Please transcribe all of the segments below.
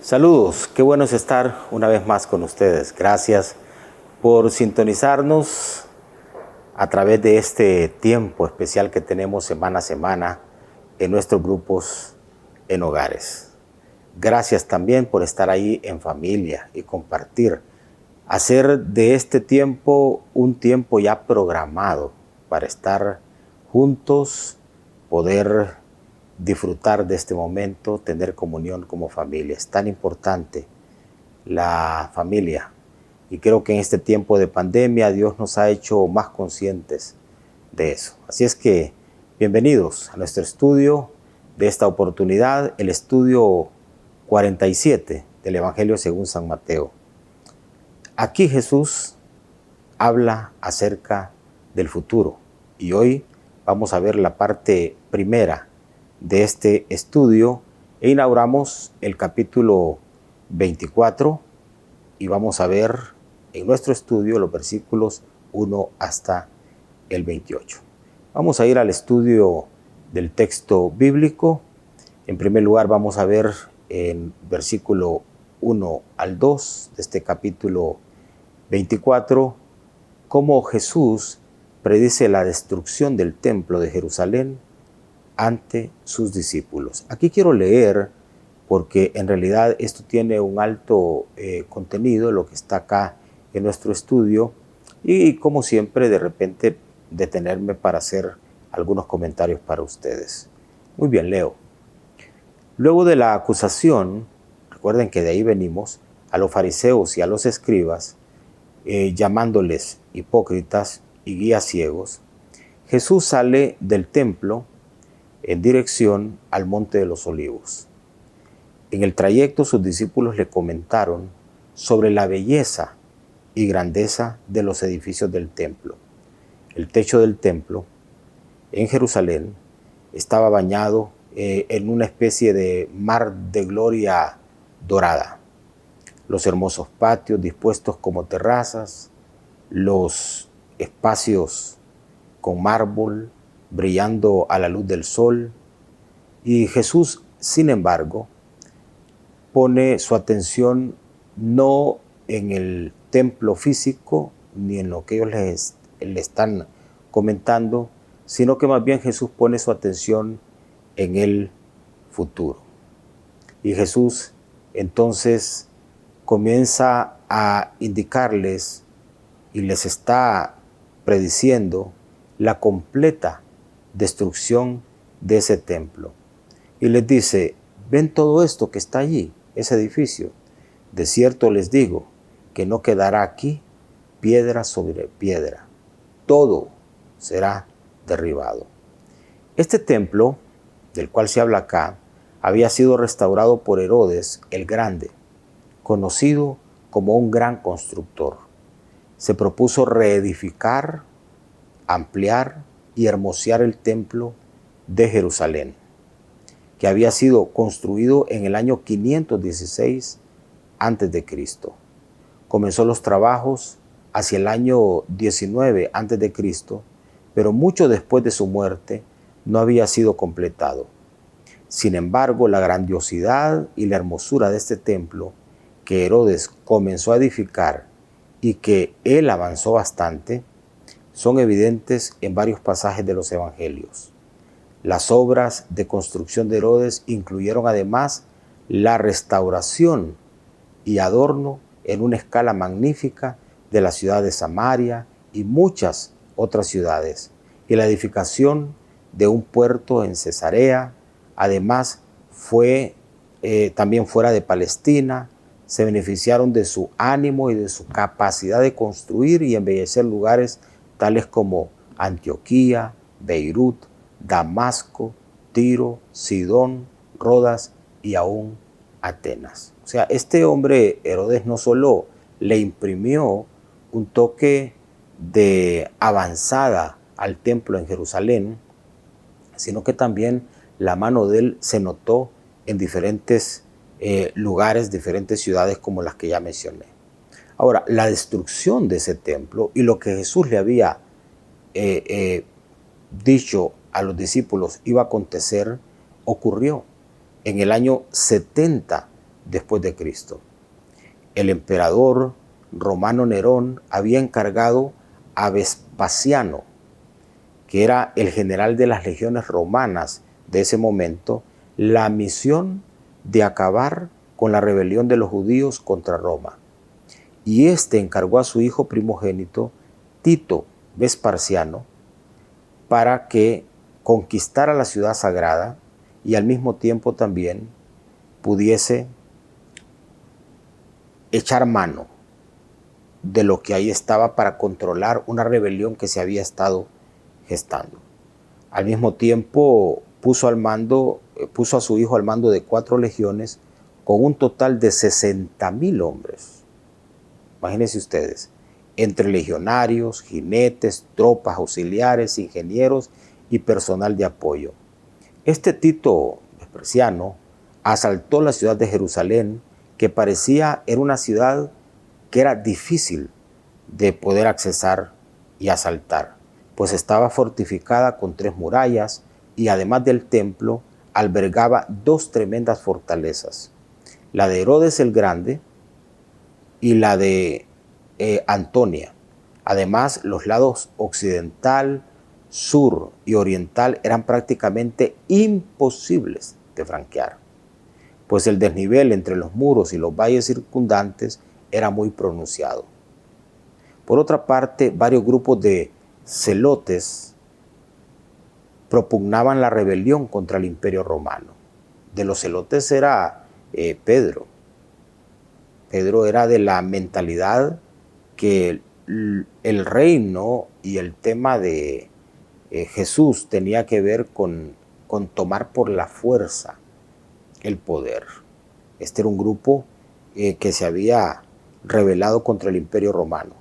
Saludos, qué bueno es estar una vez más con ustedes. Gracias por sintonizarnos a través de este tiempo especial que tenemos semana a semana en nuestros grupos en hogares. Gracias también por estar ahí en familia y compartir. Hacer de este tiempo un tiempo ya programado para estar juntos, poder disfrutar de este momento, tener comunión como familia. Es tan importante la familia y creo que en este tiempo de pandemia Dios nos ha hecho más conscientes de eso. Así es que bienvenidos a nuestro estudio de esta oportunidad, el estudio 47 del Evangelio según San Mateo. Aquí Jesús habla acerca del futuro y hoy vamos a ver la parte primera de este estudio e inauguramos el capítulo 24 y vamos a ver en nuestro estudio los versículos 1 hasta el 28. Vamos a ir al estudio del texto bíblico. En primer lugar vamos a ver en versículo 1 al 2 de este capítulo 24 cómo Jesús predice la destrucción del templo de Jerusalén ante sus discípulos. Aquí quiero leer porque en realidad esto tiene un alto contenido, lo que está acá en nuestro estudio, y como siempre de repente detenerme para hacer algunos comentarios para ustedes. Muy bien, leo. Luego de la acusación, recuerden que de ahí venimos, a los fariseos y a los escribas, llamándoles hipócritas y guías ciegos, Jesús sale del templo en dirección al Monte de los Olivos. En el trayecto sus discípulos le comentaron sobre la belleza y grandeza de los edificios del templo. El techo del templo en Jerusalén estaba bañado en una especie de mar de gloria dorada. Los hermosos patios dispuestos como terrazas, los espacios con mármol brillando a la luz del sol. Y Jesús, sin embargo, pone su atención no en el templo físico ni en lo que ellos le están comentando, sino que más bien Jesús pone su atención en el futuro. Y Jesús entonces comienza a indicarles y les está prediciendo la completa destrucción de ese templo. Y les dice, ¿ven todo esto que está allí, ese edificio? De cierto les digo que no quedará aquí piedra sobre piedra. Todo será derribado. Este templo, del cual se habla acá, había sido restaurado por Herodes el Grande, conocido como un gran constructor. Se propuso reedificar, ampliar y hermosear el templo de Jerusalén, que había sido construido en el año 516 a.C. Comenzó los trabajos hacia el año 19 a.C., pero mucho después de su muerte no había sido completado. Sin embargo, la grandiosidad y la hermosura de este templo que Herodes comenzó a edificar y que él avanzó bastante, son evidentes en varios pasajes de los evangelios. Las obras de construcción de Herodes incluyeron además la restauración y adorno en una escala magnífica de la ciudad de Samaria y muchas otras ciudades, y la edificación de un puerto en Cesarea. Además, fue también fuera de Palestina. Se beneficiaron de su ánimo y de su capacidad de construir y embellecer lugares tales como Antioquía, Beirut, Damasco, Tiro, Sidón, Rodas y aún Atenas. O sea, este hombre Herodes no solo le imprimió un toque de avanzada al templo en Jerusalén, sino que también la mano de él se notó en diferentes lugares, diferentes ciudades como las que ya mencioné. Ahora, la destrucción de ese templo y lo que Jesús le había dicho a los discípulos iba a acontecer, ocurrió en el año 70 después de Cristo. El emperador romano Nerón había encargado a Vespasiano, que era el general de las legiones romanas de ese momento, la misión de acabar con la rebelión de los judíos contra Roma. Y este encargó a su hijo primogénito, Tito Vespasiano, para que conquistara la ciudad sagrada y al mismo tiempo también pudiese echar mano de lo que ahí estaba para controlar una rebelión que se había estado gestando. Al mismo tiempo puso a su hijo al mando de 4 legiones con un total de 60.000 hombres. Imagínense ustedes, entre legionarios, jinetes, tropas auxiliares, ingenieros y personal de apoyo. Este Tito Vespasiano asaltó la ciudad de Jerusalén, que parecía era una ciudad que era difícil de poder accesar y asaltar, pues estaba fortificada con 3 murallas y además del templo albergaba 2 tremendas fortalezas, la de Herodes el Grande y la de Antonia. Además, los lados occidental, sur y oriental eran prácticamente imposibles de franquear, pues el desnivel entre los muros y los valles circundantes era muy pronunciado. Por otra parte, varios grupos de celotes propugnaban la rebelión contra el Imperio Romano. De los celotes era Pedro. Pedro era de la mentalidad que el reino y el tema de Jesús tenía que ver con tomar por la fuerza el poder. Este era un grupo que se había rebelado contra el Imperio Romano.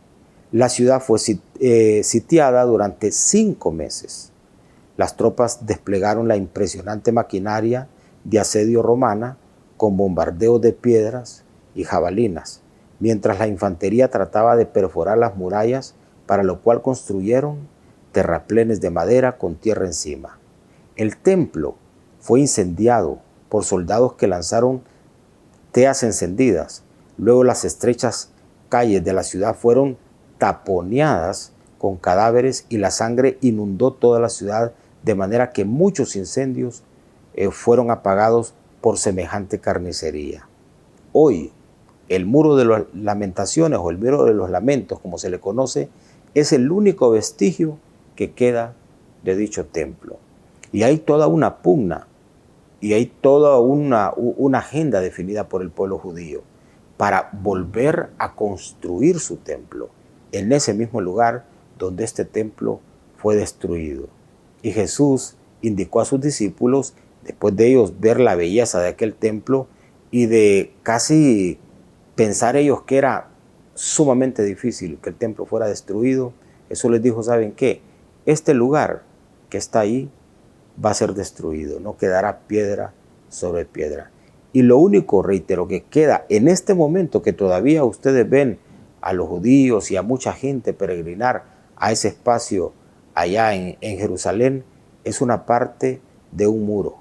La ciudad fue sitiada durante 5 meses. Las tropas desplegaron la impresionante maquinaria de asedio romana con bombardeos de piedras y jabalinas, mientras la infantería trataba de perforar las murallas, para lo cual construyeron terraplenes de madera con tierra encima. El templo fue incendiado por soldados que lanzaron teas encendidas. Luego las estrechas calles de la ciudad fueron taponeadas con cadáveres y la sangre inundó toda la ciudad, de manera que muchos incendios fueron apagados por semejante carnicería. Hoy, el muro de las lamentaciones o el muro de los lamentos, como se le conoce, es el único vestigio que queda de dicho templo. Y hay toda una pugna y hay toda una agenda definida por el pueblo judío para volver a construir su templo en ese mismo lugar donde este templo fue destruido. Y Jesús indicó a sus discípulos, después de ellos ver la belleza de aquel templo y de casi pensar ellos que era sumamente difícil que el templo fuera destruido, Jesús les dijo, ¿saben qué? Este lugar que está ahí va a ser destruido, no quedará piedra sobre piedra. Y lo único, reitero, que queda en este momento, que todavía ustedes ven a los judíos y a mucha gente peregrinar a ese espacio allá en Jerusalén, es una parte de un muro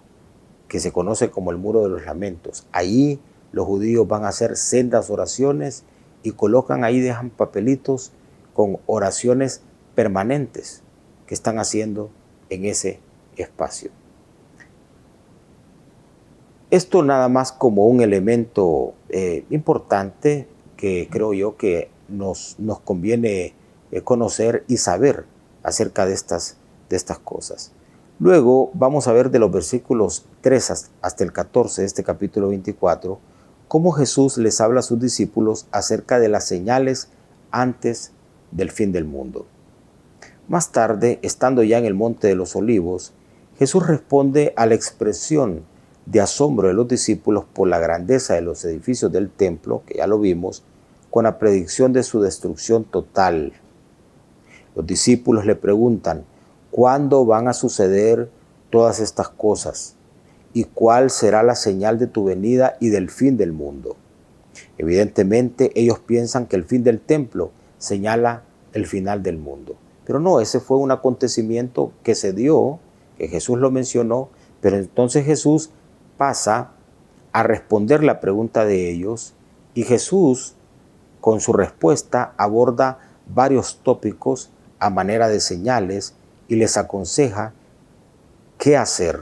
que se conoce como el Muro de los Lamentos. Allí los judíos van a hacer sendas oraciones y colocan ahí, dejan papelitos con oraciones permanentes que están haciendo en ese espacio. Esto nada más como un elemento importante que creo yo que nos conviene conocer y saber acerca de estas cosas. Luego vamos a ver de los versículos 3 hasta el 14 de este capítulo 24, cómo Jesús les habla a sus discípulos acerca de las señales antes del fin del mundo. Más tarde, estando ya en el Monte de los Olivos, Jesús responde a la expresión de asombro de los discípulos por la grandeza de los edificios del templo, que ya lo vimos, con la predicción de su destrucción total. Los discípulos le preguntan, ¿cuándo van a suceder todas estas cosas? ¿Y cuál será la señal de tu venida y del fin del mundo? Evidentemente, ellos piensan que el fin del templo señala el final del mundo. Pero no, ese fue un acontecimiento que se dio, que Jesús lo mencionó, pero entonces Jesús pasa a responder la pregunta de ellos y Jesús, con su respuesta, aborda varios tópicos a manera de señales y les aconseja qué hacer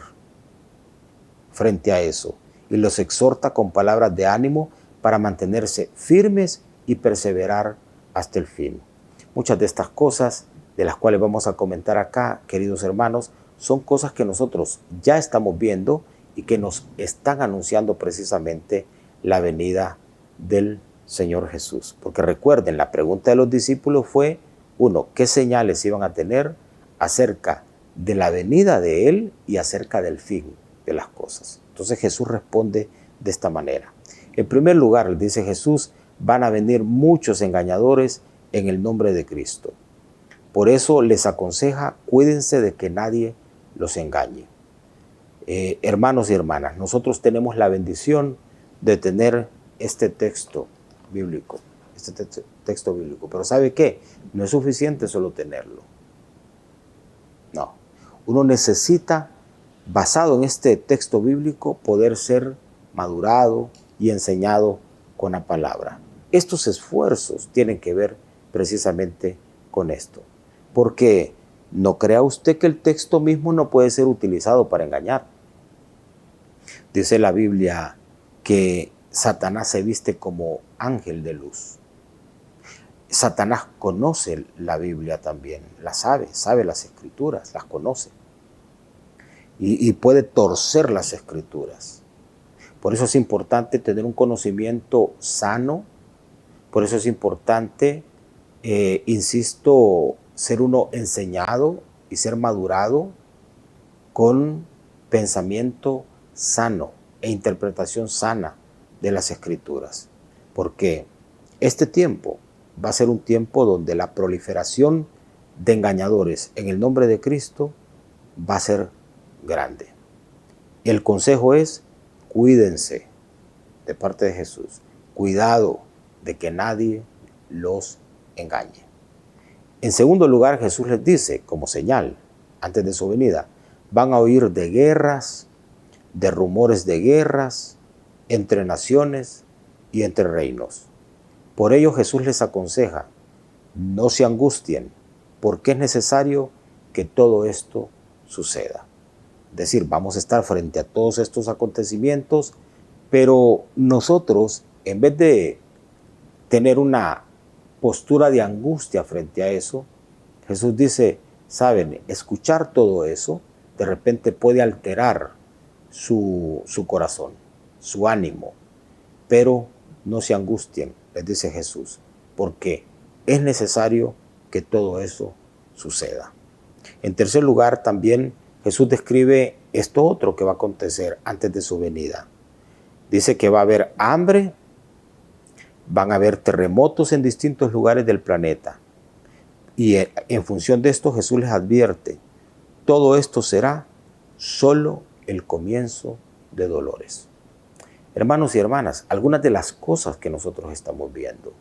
frente a eso y los exhorta con palabras de ánimo para mantenerse firmes y perseverar hasta el fin. Muchas de estas cosas de las cuales vamos a comentar acá, queridos hermanos, son cosas que nosotros ya estamos viendo y que nos están anunciando precisamente la venida del Señor Jesús. Porque recuerden, la pregunta de los discípulos fue, uno, ¿qué señales iban a tener acerca de la venida de Él y acerca del fin de las cosas? Entonces Jesús responde de esta manera. En primer lugar, dice Jesús, van a venir muchos engañadores en el nombre de Cristo. Por eso les aconseja, cuídense de que nadie los engañe. Hermanos y hermanas, nosotros tenemos la bendición de tener este texto bíblico, pero ¿sabe qué? No es suficiente solo tenerlo. No, uno necesita, basado en este texto bíblico, poder ser madurado y enseñado con la palabra. Estos esfuerzos tienen que ver precisamente con esto, porque no crea usted que el texto mismo no puede ser utilizado para engañar. Dice la Biblia que Satanás se viste como ángel de luz. Satanás conoce la Biblia también, la sabe las escrituras, las conoce. Y puede torcer las escrituras. Por eso es importante tener un conocimiento sano, por eso es importante, insisto, ser uno enseñado y ser madurado con pensamiento sano e interpretación sana de las escrituras. Porque este tiempo va a ser un tiempo donde la proliferación de engañadores en el nombre de Cristo va a ser grande. El consejo es, cuídense de parte de Jesús. Cuidado de que nadie los engañe. En segundo lugar, Jesús les dice, como señal, antes de su venida, van a oír de guerras, de rumores de guerras, entre naciones y entre reinos. Por ello Jesús les aconseja, no se angustien, porque es necesario que todo esto suceda. Es decir, vamos a estar frente a todos estos acontecimientos, pero nosotros, en vez de tener una postura de angustia frente a eso, Jesús dice, saben, escuchar todo eso de repente puede alterar su corazón, su ánimo, pero no se angustien, les dice Jesús, porque es necesario que todo eso suceda. En tercer lugar, también Jesús describe esto otro que va a acontecer antes de su venida. Dice que va a haber hambre, van a haber terremotos en distintos lugares del planeta. Y en función de esto Jesús les advierte, todo esto será solo el comienzo de dolores. Hermanos y hermanas, algunas de las cosas que nosotros estamos viendo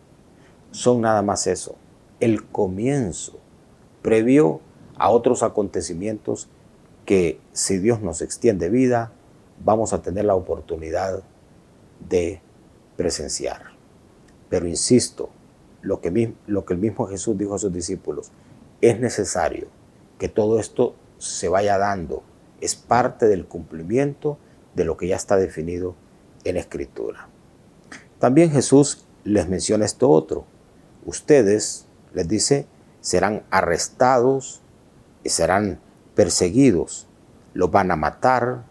son nada más eso, el comienzo previo a otros acontecimientos que, si Dios nos extiende vida, vamos a tener la oportunidad de presenciar. Pero insisto, lo que el mismo Jesús dijo a sus discípulos, es necesario que todo esto se vaya dando, es parte del cumplimiento de lo que ya está definido en Escritura. También Jesús les menciona esto otro. Ustedes, les dice, serán arrestados y serán perseguidos. Los van a matar,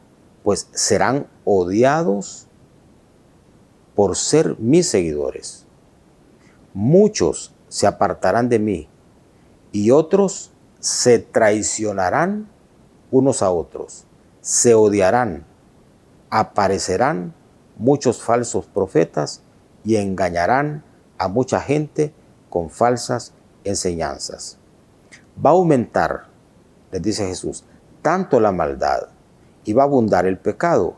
pues serán odiados por ser mis seguidores. Muchos se apartarán de mí y otros se traicionarán unos a otros, se odiarán, aparecerán muchos falsos profetas y engañarán a mucha gente con falsas enseñanzas. Va a aumentar, les dice Jesús, tanto la maldad y va a abundar el pecado,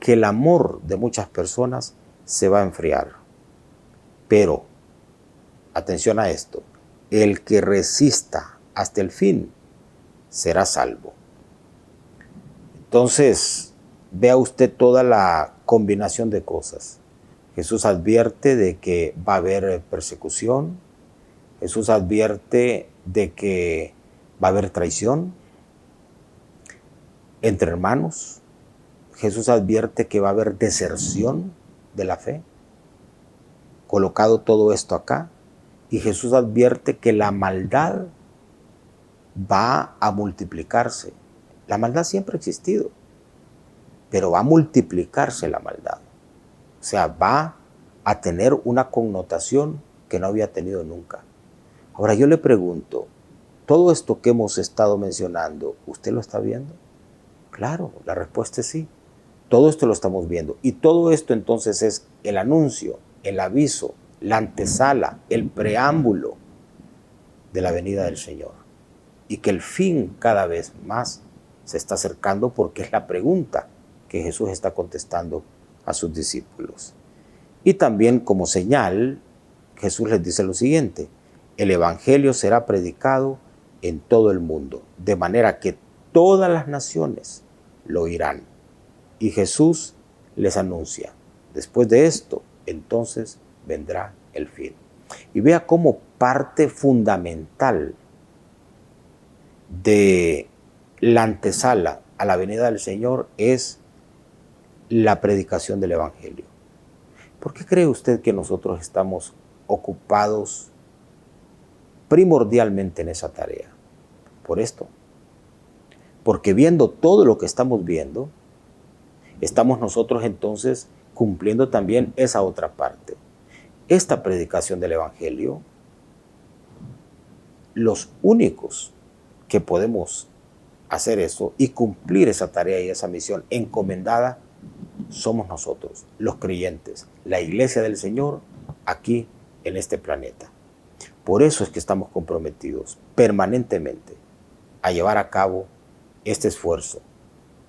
que el amor de muchas personas se va a enfriar. Pero, atención a esto, el que resista hasta el fin será salvo. Entonces, vea usted toda la combinación de cosas. Jesús advierte de que va a haber persecución. Jesús advierte de que va a haber traición entre hermanos. Jesús advierte que va a haber deserción de la fe. Colocado todo esto acá. Y Jesús advierte que la maldad va a multiplicarse. La maldad siempre ha existido, pero va a multiplicarse la maldad. O sea, va a tener una connotación que no había tenido nunca. Ahora yo le pregunto, ¿todo esto que hemos estado mencionando, usted lo está viendo? Claro, la respuesta es sí. Todo esto lo estamos viendo. Y todo esto entonces es el anuncio, el aviso, la antesala, el preámbulo de la venida del Señor. Y que el fin cada vez más se está acercando porque es la pregunta que Jesús está contestando a sus discípulos. Y también como señal, Jesús les dice lo siguiente: el evangelio será predicado en todo el mundo, de manera que todas las naciones lo oirán. Y Jesús les anuncia, después de esto, entonces vendrá el fin. Y vea cómo parte fundamental de la antesala a la venida del Señor es la predicación del evangelio. ¿Por qué cree usted que nosotros estamos ocupados primordialmente en esa tarea? Por esto. Porque viendo todo lo que estamos viendo, estamos nosotros entonces cumpliendo también esa otra parte. Esta predicación del evangelio, los únicos que podemos hacer eso y cumplir esa tarea y esa misión encomendada somos nosotros, los creyentes, la iglesia del Señor aquí en este planeta. Por eso es que estamos comprometidos permanentemente a llevar a cabo este esfuerzo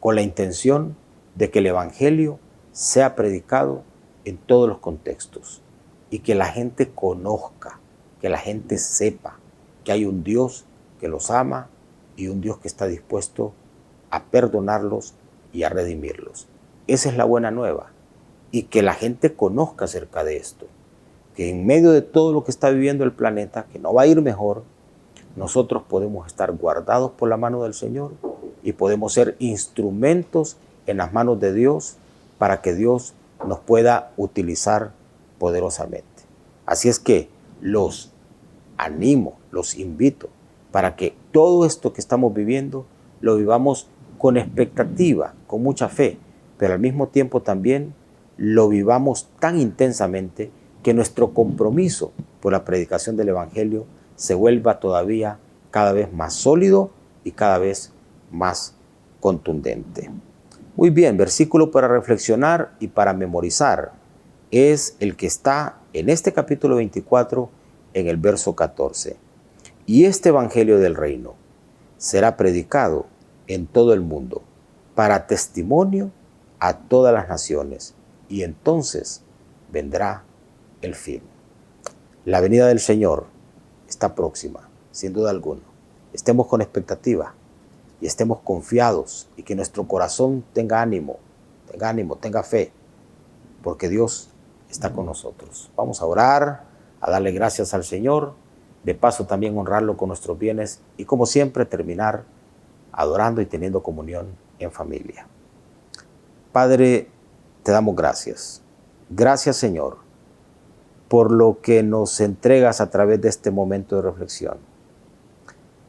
con la intención de que el evangelio sea predicado en todos los contextos y que la gente conozca, que la gente sepa que hay un Dios que los ama y un Dios que está dispuesto a perdonarlos y a redimirlos. Esa es la buena nueva, y que la gente conozca acerca de esto, que en medio de todo lo que está viviendo el planeta, que no va a ir mejor, nosotros podemos estar guardados por la mano del Señor y podemos ser instrumentos en las manos de Dios para que Dios nos pueda utilizar poderosamente. Así es que los animo, los invito para que todo esto que estamos viviendo lo vivamos con expectativa, con mucha fe, pero al mismo tiempo también lo vivamos tan intensamente que nuestro compromiso por la predicación del evangelio se vuelva todavía cada vez más sólido y cada vez más contundente. Muy bien, versículo para reflexionar y para memorizar es el que está en este capítulo 24 en el verso 14. Y este evangelio del reino será predicado en todo el mundo para testimonio a todas las naciones, y entonces vendrá el fin. La venida del Señor está próxima, sin duda alguna. Estemos con expectativa y estemos confiados, y que nuestro corazón tenga ánimo, tenga fe, porque Dios está con nosotros. Vamos a orar, a darle gracias al Señor, de paso también honrarlo con nuestros bienes y como siempre terminar adorando y teniendo comunión en familia. Padre, te damos gracias. Gracias, Señor, por lo que nos entregas a través de este momento de reflexión.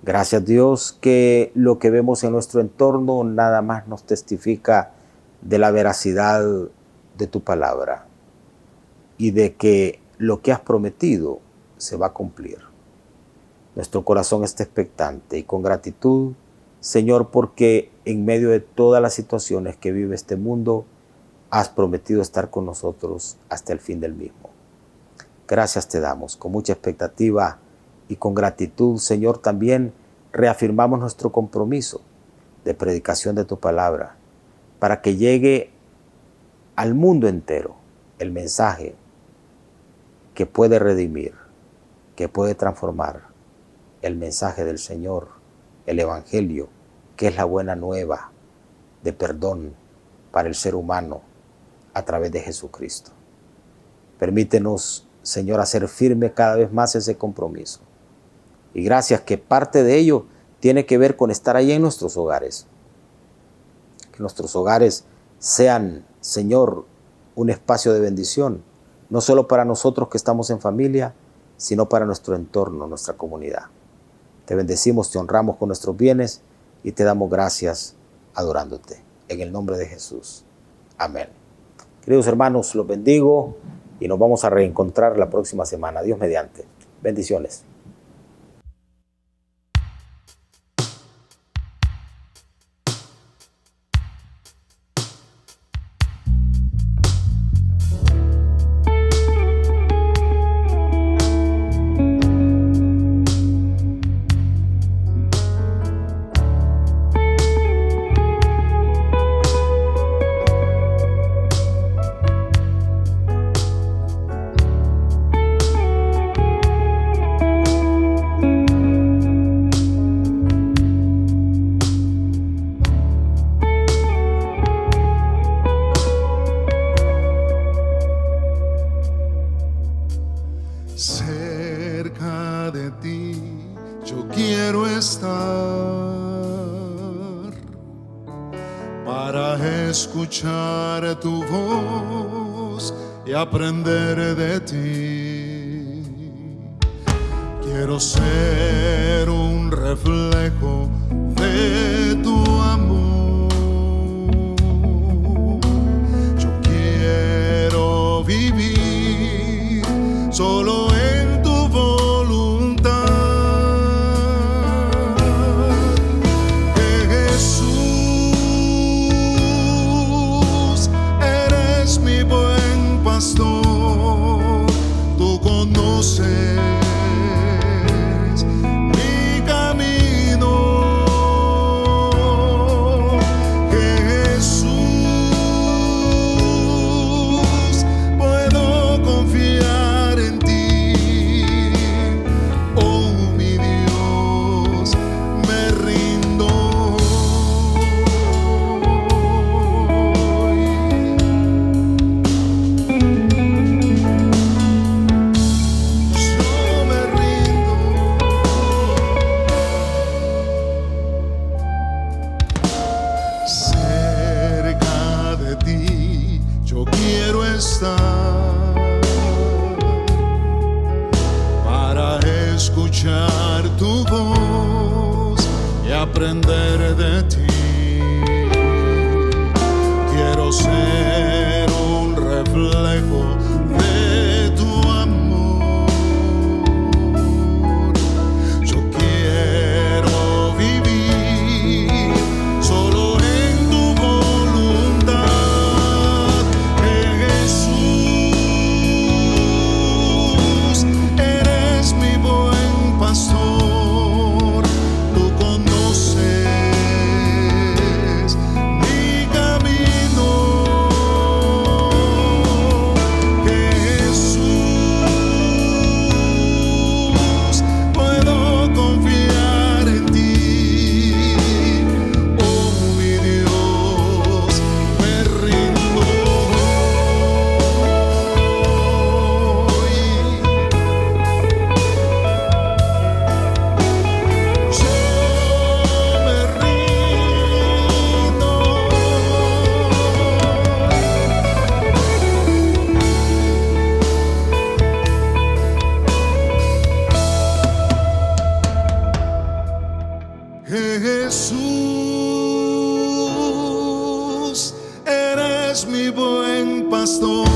Gracias, Dios, que lo que vemos en nuestro entorno nada más nos testifica de la veracidad de tu palabra y de que lo que has prometido se va a cumplir. Nuestro corazón está expectante y con gratitud, Señor, porque en medio de todas las situaciones que vive este mundo, has prometido estar con nosotros hasta el fin del mismo. Gracias te damos, con mucha expectativa y con gratitud, Señor, también reafirmamos nuestro compromiso de predicación de tu palabra para que llegue al mundo entero el mensaje que puede redimir, que puede transformar, el mensaje del Señor, el evangelio, que es la buena nueva de perdón para el ser humano a través de Jesucristo. Permítenos, Señor, hacer firme cada vez más ese compromiso. Y gracias que parte de ello tiene que ver con estar ahí en nuestros hogares. Que nuestros hogares sean, Señor, un espacio de bendición, no solo para nosotros que estamos en familia, sino para nuestro entorno, nuestra comunidad. Te bendecimos, te honramos con nuestros bienes y te damos gracias adorándote. En el nombre de Jesús. Amén. Queridos hermanos, los bendigo y nos vamos a reencontrar la próxima semana. Dios mediante. Bendiciones. Cerca de ti yo quiero estar para escuchar tu voz y aprender de ti. Quiero ser un reflejo de tu amor. Yo quiero vivir solo en tu voluntad. Jesús, eres mi buen pastor. Tú conoces mi camino. Jesús, puedo confiar en ti. Oh, mi Dios, me rindo hoy. Yo me rindo. Cerca de ti yo quiero estar para escuchar tu voz y aprender de ti. Quiero ser un reflejo de tu amor. Yo quiero vivir solo en tu voluntad. Jesús, eres mi buen pastor. Tú conoces mi camino. Jesús, puedo confiar en ti. Oh, mi Dios, me rindo hoy. Yo me rindo. Jesús, eres mi buen pastor.